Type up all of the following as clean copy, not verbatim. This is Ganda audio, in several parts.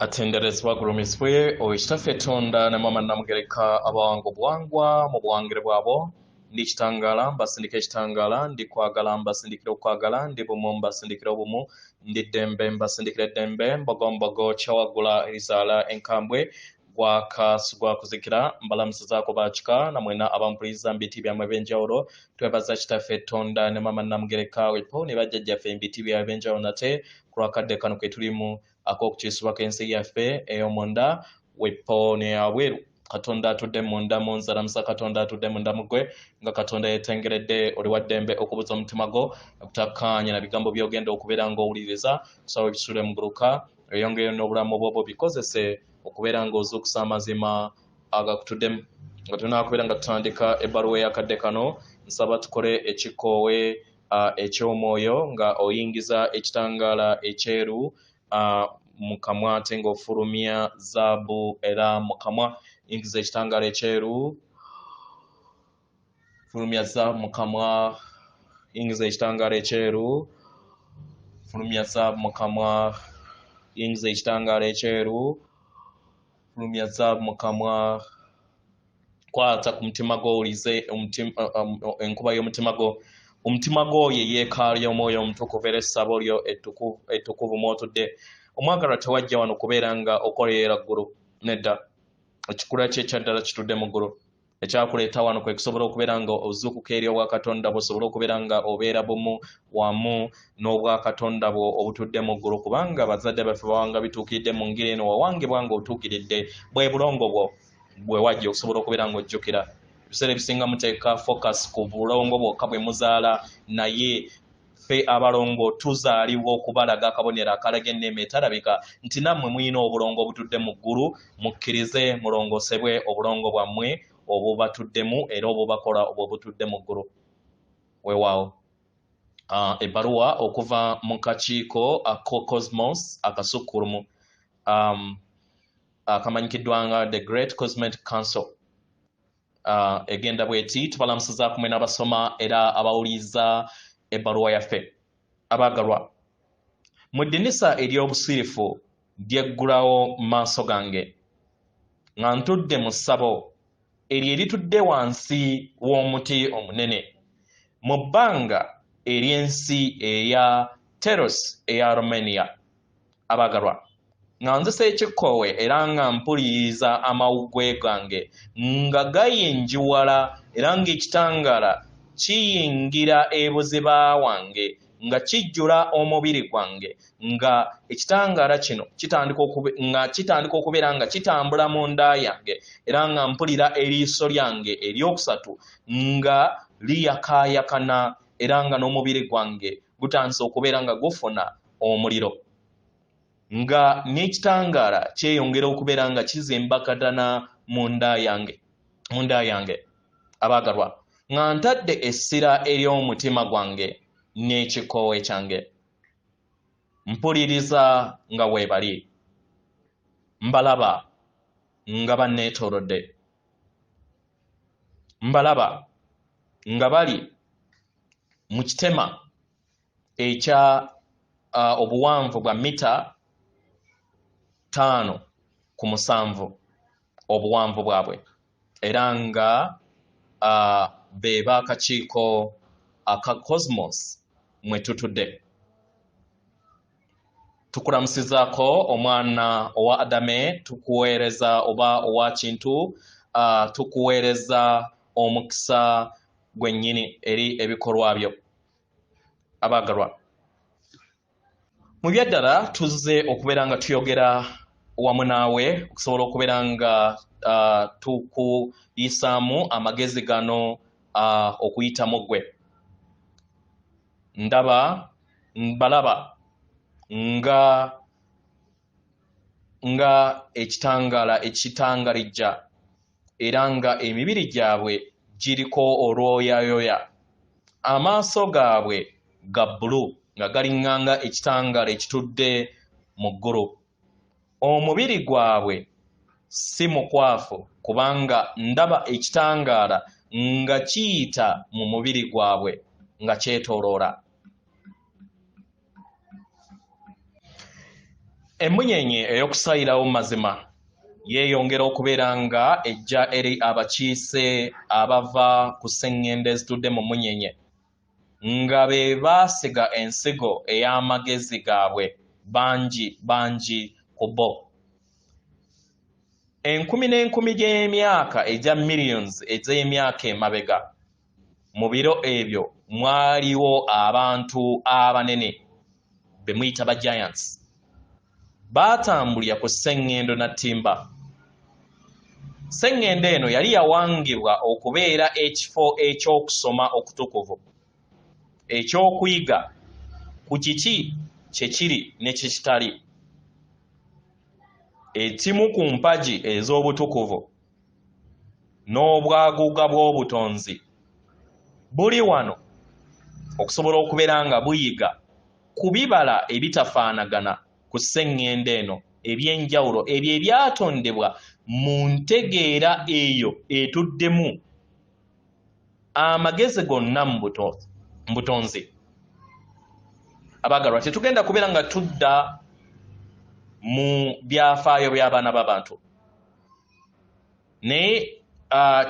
atenderezwa gurumiswe oishitafe tonda na mama namugereka abango bwangwa mu bwangire bwabo ndi kitangala mbasindike kitangala ndi kwagala mbasindikira kwagala ndi bumu mbasindikira bumu ndi dembe mbasindikira dembe mbogombogo chawagula izala enkambwe gwakasugwa kuzikira mbalamusa zako bachika na mwena abampuliza mbiti bya mabenjawro twebaza kitafe tonda ne mama namugereka wepo ne bajjajja fe mbiti bya benjawro nate kurakadde kano kwetulimu akokukisibwa kensi yaffe eyomonda wepo ne aweru katonda atudde munda munzala musa katonda atudde munda mugwe nga katonda yetengeredde oli waddembe okubuza omutima gwo okutakkaanya na bigambo byogenda okubeera ng'owuliriza sawa bisule muguluka eyongeyo n'obulamu bwobwo bikozese okubeera ng'ozuukusa amazima agakutuddemu nga tunakubeera nga tutandika ebbaluwa eyakadde kano nsaba tukole ekikoowe eky'omwoyo nga oyingiza ekitangaala ekyeru mukamwa ate ng'ofulumya zaabu era mukamwa ingiza ekitangaala ekyeru fulumya zaabu mukamwa ingiza ekitangaala ekyeru fulumya zaabu mukamwa ingiza ekitangaala ekyeru fulumya zaabu mukamwa kwata ku mutima gwo owulize enkuba y'omutima gwo omutima gwo ye yeekaalya omwoyo omutukuvu era essabo lyo ettukuvu mwotudde omwagalwa tewajja wano kubeera nga okoleera ggulu nedda ekikula kye ekyaddala kitudde mu ggulu ekyakuleeta wano kwe kusobola okubeera nga ozuukuka eri obwakatonda bw'osobola okubeera nga obeera bumu wamu n'obwakatonda bwo obutudde mu ggulu kubanga bazadde baffe bawanga bituukiridde mu ngeri eno wawangibwa nga otuukiridde bwe bulongo bwo bwe wajja okusobola okubeera ng'ojjukira ebiseera ebisinga muteeka focus ku bulongo bwokka bwe muzaala naye ffe abalongo tuzaalibwa okubalaga akabonero akalaga enneema etalabika nti nammwe mulina obulongo obutudde mu ggulu mukkirize mulongosebwe obulongo bwammwe obubatuddemu era obubakola obwo butudde mu ggulu weewaawo ebbaluwa okuva mu kakiiko Cosmos Akasukulumu akamanyikiddwa nga the Great Cosmetic Council egenda bweti tubalamusiza kumwe n'abasoma era abawuliza ebbaluwa yaffe abaagalwa mu ddinisa ery'obusirifu lyeggulawo maaso gange nga ntudde mu ssabo eryo eritudde wansi w'omuti omunene mu bbanga ery'ensi eya Teros eya Romania abaagalwa nga nzisa ekikoowe era nga mpuliriza amawugwe gange nga gayinjiwala era ng'ekitangaala kiyingira ebuziba wange nga kijjula omubiri gwange nga ekitangaala kino kitandika okubeera nga kitambula mu nda yange era nga mpulira eriiso lyange eryokusatu nga liyakaayakana era nga n'omubiri gwange gutandise okubeera nga gufuna omuliro nga n'ekitangaala kyeyongera okubeera nga kizimbakatana mu nda yange abaagalwa nga ntadde essira ery'omutima gwange n'ekikoowe kyange mpuliriza nga weebali mbalaba nga banneetoolodde mbalaba nga bali mu kitema ekya obuwanvu bwa mita 5 ku 7 obuwanvu bwabwe era nga be baakakiiko aka Cosmos mwe tutudde tukulamusizaako omwana owa Adame tukuweereza oba owa kintu tukuweereza omukisa gwennyini eri ebikolwa byo abaagalwa mu byaddala tuzze okubeera nga tuyogera wamu naawe okusobola okubeera nga tukuyisaamu amagezi gano okuyitamu gwe mbalaba nga ekitangaala ekitangalijja era nga emibiri gyabwe giriko olwoyayoya amaaso gaabwe ga bbulu nga galinganga ekitangaala ekitudde mu ggulu omubiri gwabwe si mukwafu kubanga ndaba ekitangaala nga kiyita mu mubiri gwabwe nga kyetooloola Emunyenye eyokusayirawo mazima yeeyongera okubeera nga ejja eri abakiise abava ku sseŋŋendo ezitudde mu munyenye nga be baasiga ensigo ey'amagezi gaabwe bangi ku bo. Enkumi n'enkumi gy'emyaka egya millions ez'emyaka emabega mu biro ebyo mwaliwo abantu abanene be muyita ba giants baatambulira ku sseŋŋendo na ttimba. Sseŋŋendo eno yali yawangibwa okubeera ekifo eky'okusoma okutukuvu ekyokuyiga ku kiki kye kiri ne kye kitali, ekimu ku mpagi ez'obutukuvu n'obwaguuga bw'obutonzi buli wano okusobola okubeera nga buyiga ku bibala ebitafaanagana ku sseŋŋendo eno eby'enjawulo ebyo ebyatondebwa mu ntegeera eyo etuddemu amagezi gonna mu butonzi. Abaagalwa, tetugenda kubeera nga tudda mu byafaayo by'abaana b'abantu, naye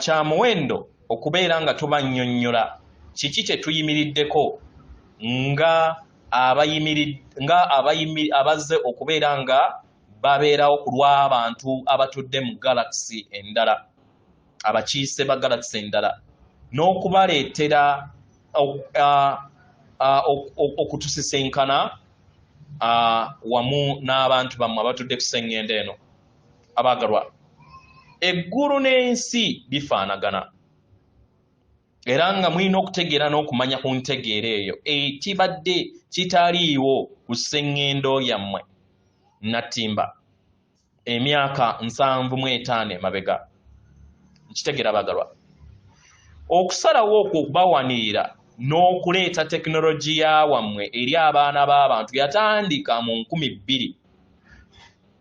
kya muwendo okubeera nga tubannyonnyola kiki kye tuyimiriddeko nga abazze okubeera nga babeerawo ku lw'abantu abatudde mu galaxy endala, abakiise ba galaxy endala, n'okubaleetera okutusisinkana wamu n'abantu bammwe abatudde ku sseŋŋendo eno. Abaagalwa, eggulu n'ensi bifaanagana era nga mulina okutegeera n'okumanya ku ntegeera eyo ekibadde kitaliiwo ku sseŋŋendo yammwe nattimba emyaka 75 emabega. Nkitegeera abaagalwa, okusalawo okwo okubawanirira n'okuleeta tekinologiya wammwe eri abaana b'abantu yatandika mu 2000.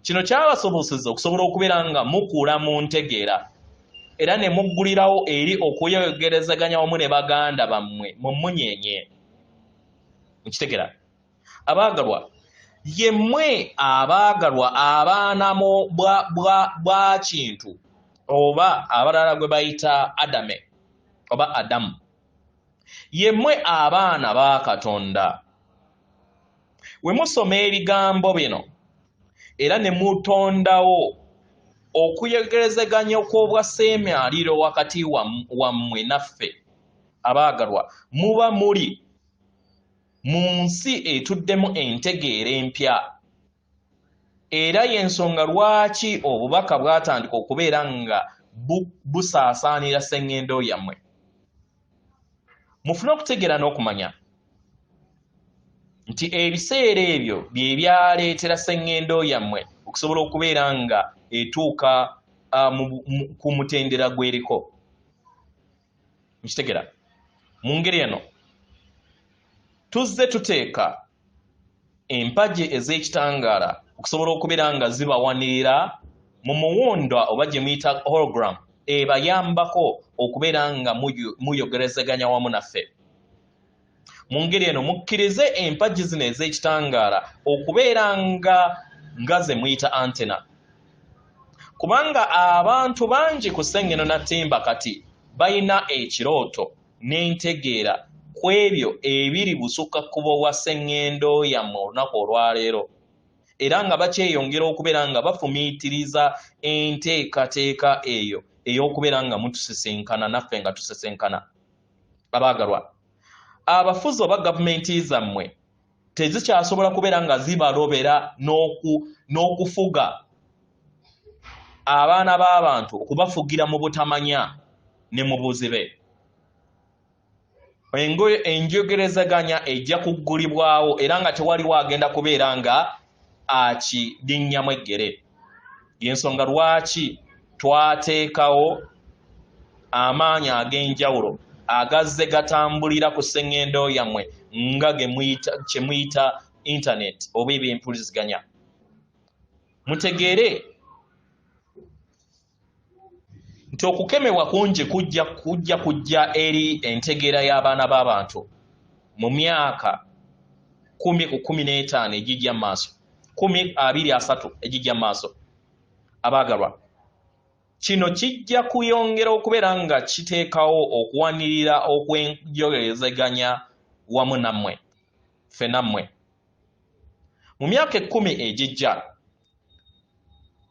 Kino kyabasobozesa okusobola okubeera nga mukula mu ntegeera era ne muggulirawo eri okuyegerezaganya wamu ne baganda bammwe mu munyenye. Nkitegeera abaagalwa, yemmwe abaagalwa abaana bwa kintu oba abalala gwe bayita Adame oba Adamu, yemmwe abaana ba Katonda, we musoma ebigambo bino era ne mutondawo okuyegerezeganya okw'obwaseemyaliro wakati wammwe naffe, abaagalwa, muba muli mu nsi etuddemu entegeera empya, era y'ensonga lwaki obubaka bwatandika okubeera nga busaasaanira sseŋŋendo yammwe. Mufune okutegeera n'okumanya nti ebiseera ebyo bye byaleetera sseŋŋendo yammwe okusobola okubeera nga etuuka ku mutendera gweriko. Nkitegeera mu ngeri eno tuzze tuteeka empagi ez'ekitangaala okusobola okubeera nga zibawanirira mu muwunda oba gye muyita hologram ebayambako okubeera nga muyogerezeganya wamu naffe. Mu ngeri eno mukkirize empagi zino ez'ekitangaala okubeera nga ze muyita antena, kubanga abantu bangi ku sseŋŋendo na ttimba kati balina ekirooto n'entegeera ku ebyo ebiri busukakkubo bwa sseŋŋendo yammwe olunaku olwaleero, era nga bakyeyongera okubeera nga bafumiitiriza enteekateeka eyo ey'okubeera nga mutusisinkana naffe nga tusisinkana. Abaagalwa, abafuzi oba gavumenti zammwe tezikyasobola kubeera nga zibalobera n'okufuga abaana b'abantu, okubafugira mu butamanya ne mu buzibe. Enjogerezaganya ejja kuggulibwawo era nga tewaliwo agenda kubeera nga akidinnyamu eggere. Y'ensonga lwaki twateekawo amaanyi ag'enjawulo agazze gatambulira ku sseŋŋendo yammwe nga kye muyita internet oba ebyempuliziganya. Mutegeere nti okukemebwa kungi kujja eri entegeera y'abaana b'abantu mu myaka 10 ku 15 egijja maaso, 2023 ejijja maaso abaagalwa kino kijja kuyongera okubeera nga kiteekawo okuwanirira okwenjogezeganya wamu nammwe ffe nammwe mu myaka 10 ejijja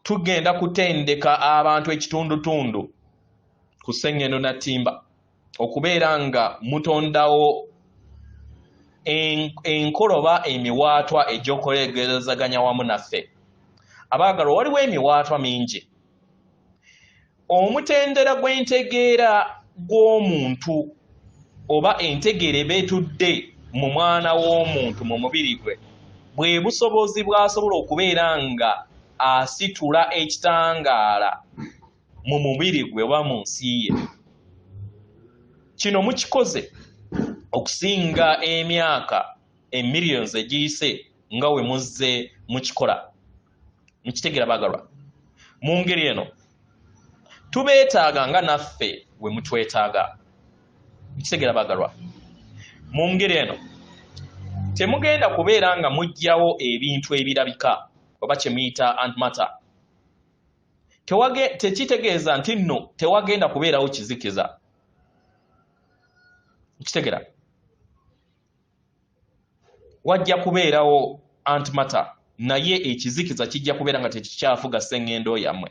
tugenda kutendeka abantu ekitundutundu ku Ssengendo Nattimba okubeera nga mutondawo enkoloba emiwaatwa egy'okulegerezaganya wamu naffe abaagalwa waliwo emiwaatwa mingi omutendera gw'entegeera gw'omuntu oba entegeere betudde mu mwana w'omuntu mu mubiri gwe bwe busobozi bw'asobola okubeera nga asitula ekitangaala mu mubiri gwe oba mu nsi ye kino mukikoze okusinga emyaka emiliyoni egiyise nga we muzze mukikola mukitegeera baagalwa mu ngeri eno tubeetaaga nga naffe we mutwetaaga mukitegeera baagalwa mu ngeri eno temugenda kubeera nga mujjawo ebintu ebirabika oba kye muyita antimatter tekitegeeza nti nno tewagenda kubeerawo kizikiza mukitegeera wajja kubeerawo antimatter naye ekizikiza kijja kubeera nga tekikyafuga ssengendo yammwe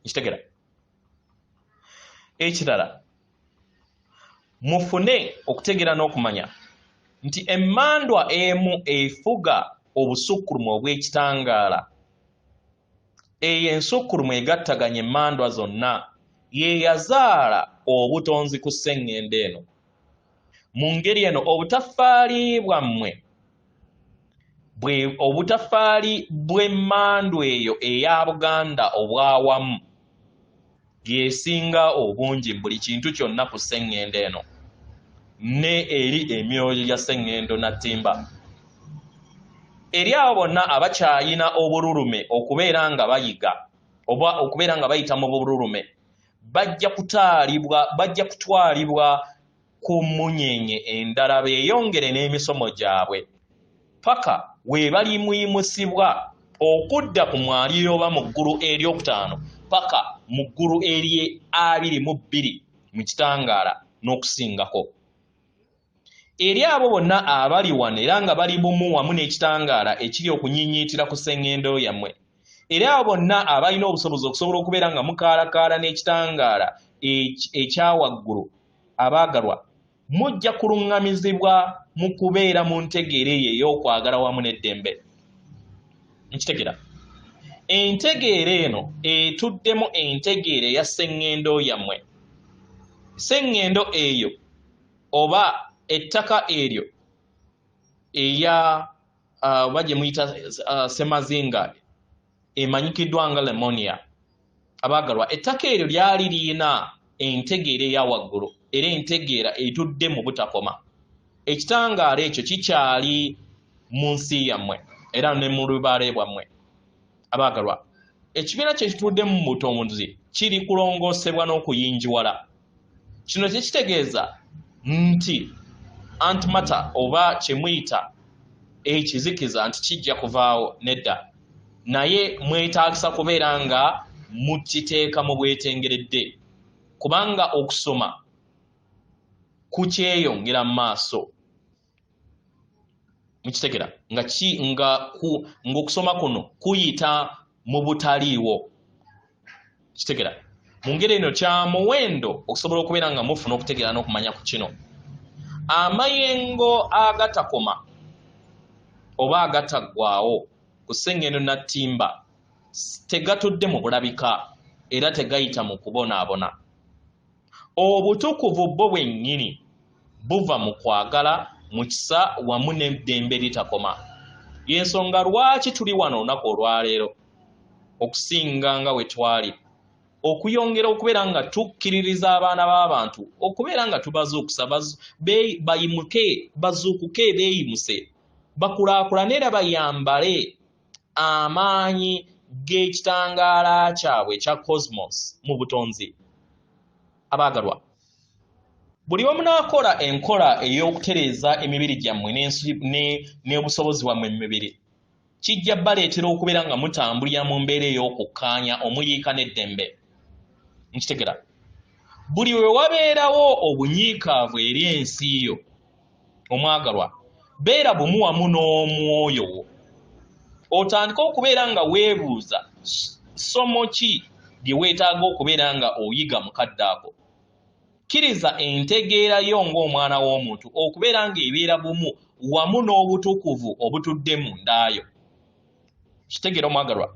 mukitegeera ekirala mufune okutegeera n'okumanya nti emmandwa emu efuga obusukkulumu obw'ekitangaala eyo ensukkulumu egattaganya emmandwa zonna ye yazaala obutonzi ku ssengendo eno mu ngeri eno obutaffaali bwammwe obutaffaali bw'emmandwa eyo eya Buganda obwawamu yesinga obungi buli kintu kyonna ku ssengendo eno ne eri emyoyo gya Ssengendo Nattimba eri abo bonna abakyayina obululume okubeera nga bayiga oba okubeera nga bayita mu bululume bajja kutwalibwa ku munyenye endala beeyongere n'emisomo gyabwe paka we balimuyimusibwa okudda ku mwaliiro oba mu ggulu eryokutaano paka mu ggulu erye 22 mu kitangaala n'okusingako eri abo bonna abali wano era nga bali bumu wamu n'ekitangaala ekiri okunyinyiitira ku ssengendo yammwe era abo bonna abalina obusobozi okusobola okubeera nga mukaalakaala n'ekitangaala ekyawaggulu abaagalwa mujja kuluŋŋamizibwa mu kubeera mu ntegeera eyo ey'okwagala wamu n'eddembe nkitegeera entegeera eno etuddemu entegeera eya ssengendo yammwe ssengendo eyo oba ettaka eryo eya oba gye muyita Ssemazinga emanyikiddwa nga Lemonia abaagalwa ettaka eryo lyali liyina entegeera eya waggulu era entegeera etudde mu butakoma ekitangaala ekyo kikyali mu nsi yammwe era ne mu lubaale bwammwe abaagalwa ekibiina kye kituddemu mu butonzi kiri kulongoosebwa n'okuyinjiwala kino tekitegeeza nti antimatter oba kye muyita ekizikiza nti kijja kuvaawo nedda naye mwetaagisa kubeera nga mukiteeka mu bwetengeredde kubanga okusoma kukyeyongera mu maaso mukitegeera ng'okusoma kuno kuyita mu butaliiwo kitegeera mu ngeri eno kya muwendo okusobola okubeera nga mufuna okutegeera n'okumanya ku kino amayengo agatakoma oba agataggwaawo ku Ssengendo Nattimba tegatudde mu bulabika era tegayita mu kubonaabona obutukuvu bwo bwennyini buva mu kwagala mu kisa wamu n'eddembe litakoma y'ensonga lwaki tuli wano olunaku olwaleero okusinga nga we twali okuyongera okubeera nga tukkiririza abaana b'abantu okubeera nga tubazuukusa bayimuke bazuukuke beeyimuse bakulaakulane era bayambale amaanyi g'ekitangaala kyabwe ekya cosmos mu butonzi abaagalwa buli wamu n'akola enkola ey'okutereeza emibiri gyammwe n'obusobozi bwammwe mu mibiri kijja baleetera okubeera nga mutambulira mu mbeera ey'okukkaanya omuyiika n'eddembe. Nkitegera buli we wabeerawo obunyiikaavu eri ensi yo omwagalwa beera bumu wamu n'omwoyo wo otandika okubeera nga weebuuza ssomo ki lye weetaaga okubeera nga oyiga mukadde ako. Kkiriza entegeera yo ng'omwana w'omuntu okubeera nga ebeera bumu wamu n'obutukuvu obutudde mu ndaayo. Kitegera omwagalwa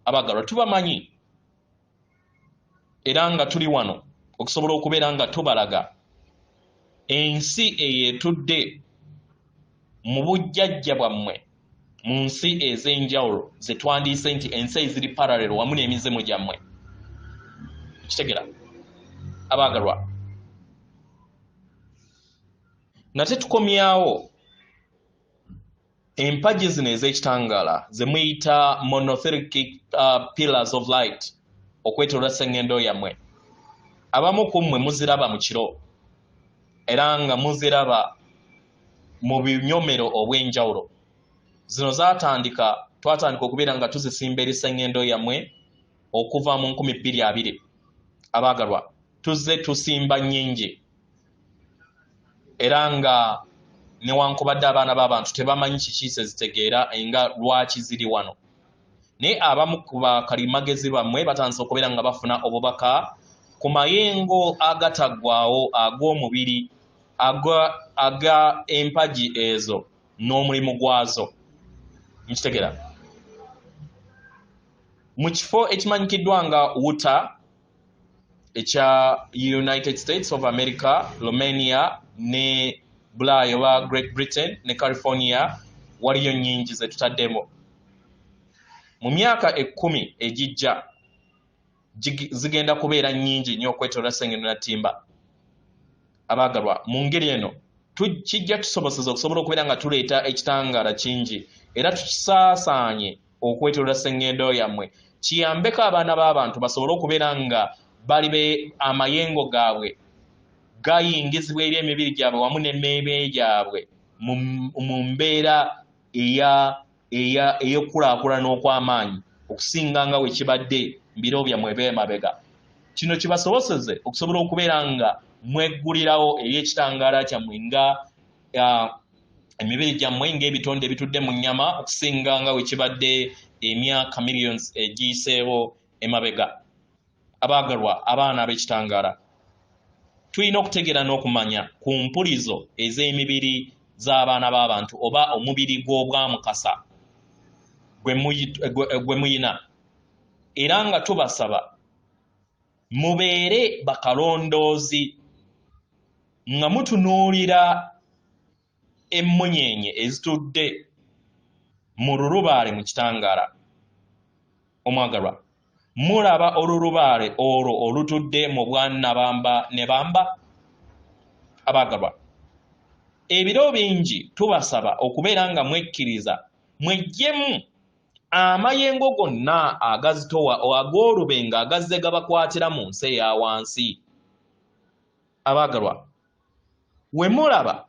abagalwa tubamanyi era nga tuli wano okusobola okubeera nga tubalaga ensi eyetudde mu bujjajja bwammwe mu nsi ez'enjawulo ze twandiise nti ensi eziri parallel wamu n'emizimu gyammwe. Kitegera abagalwa nate tukomyawo empagi zino ez'ekitangaala ze muyita monotheistic pillars of light okwetooloola sseŋŋendo yammwe. Abamu ku mmwe muziraba mu kiro era nga muziraba mu binyomero obw'enjawulo. Zino twatandika okubeera nga tuzisimba eri sseŋŋendo yammwe okuva mu 2020. Abaagalwa tuzze tusimba nnyingi era nga newankubadde abaana b'abantu tebamanyi kiki se zitegeera nga lwaki ziri wano. Naye abamu ku bakalimagezi bammwe batandise okubeera nga bafuna obubaka ku mayengo agataggwaawo ag'omubiri aga empagi ezo n'omulimu gwazo. Nkitegera mu kifo ekimanyikiddwa nga Utah ekya United States of America, Romania ne Bulaayo oba Great Britain ne California waliyo nnyingi ze tutaddemu. Mu myaka 10 egijja zigenda kubeera nnyingi nnyo okwetooloola sseŋŋendo Natimba. Abaagalwa mu ngeri eno kijja tusobozesa okusobola okubeera nga tuleeta ekitangaala kingi era tukisaasaanye okwetooloola sseŋŋendo yammwe kiyambeko abaana b'abantu basobole okubeera nga bali amayengo gaabwe gayingizibwa eri emibiri gyabwe wamu n'emmeeme gyabwe mu mbeera ey'okulaakulana okw'amaanyi okusinga nga we kibadde mbiro byammwe eby'emabega. Kino kibasoboseze okusobola okubeera nga mweggulirawo eri ekitangaala kyammwe nga emibiri gyammwe ng'ebitonde ebitudde mu nnyama okusinga nga we kibadde emyaka millions egiyiseewo emabega. Abaagalwa abaana ab'ekitangaala tulina okutegeera n'okumanya ku mpulizo ez'emibiri z'abaana b'abantu oba omubiri gw'obwamukasa gwe muyina era nga tubasaba mubeere bakalondoozi nga mutunuulira emmunyeenye ezitudde mu lulubaale mu kitangaala. Omwagalwa mulaba olulubaale olwo olutudde mu bwannabamba ne bamba. Abaagalwa ebiro bingi tubasaba okubeera nga mwekkiriza mweggyemu amayengo gonna agazitowa ag'olubenga agazze gabakwatira mu nsi eya wansi. Abaagalwa we mulaba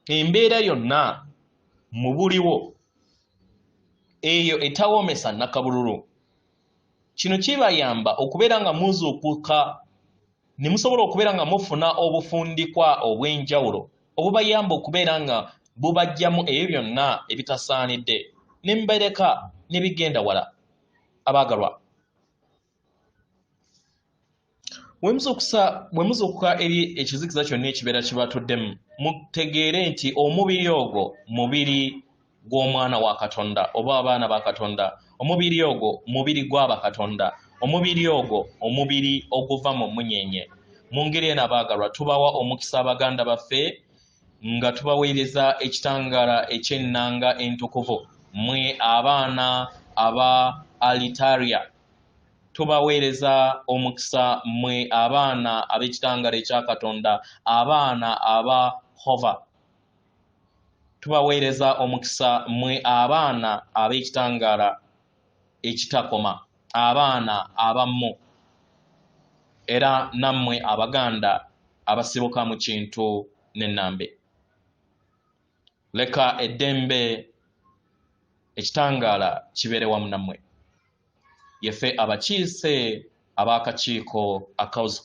embeera yonna mu buliwo eyo etawoomesa nnakabululu. Kino kibayamba okubeera nga muzuukuka ne musobola okubeera nga mufuna obufundikwa obw'enjawulo obubayamba okubeera nga bubajjamu ebyo byonna ebitasaanidde ne mubereka ne bigenda wala. Abaagalwa we muzuukuka eri ekizikiza kyonna ekibeera kibatuddemu mutegeere nti omubiri ogwo mubiri gw'omwana wa Katonda oba abaana ba Katonda. Omubiri ogwo mubiri gw'abakatonda. Omubiri ogwo omubiri oguva mu munyenye. Mu ngeri eno abaagalwa tubawa omukisa abaganda baffe nga tubaweereza ekitangaala eky'ennanga entukuvu. Mwe abaana aba Alitaria tubaweereza omukisa. Mwe abaana ab'ekitangaala ekya Katonda, abaana aba Hova tubaweereza omukisa. Mwe abaana ab'ekitangaala ekitakoma, abaana abammu era nammwe abaganda abasibuka mu kintu n'ennambe. Leka eddembe Ekitangaala kibeere wamu nammwe. Yefe abakiise ab'akakiiko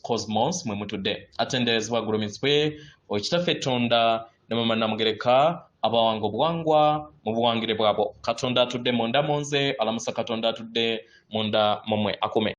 Cosmos mwe mutudde. Atenderezebwa gulumizibwe Okitaffe Tonda ne Mama Namugereka abawanga obuwangwa mu buwangire bwabo. Katonda atudde munda mu nze, alamusa Katonda atudde munda mu mmwe akume.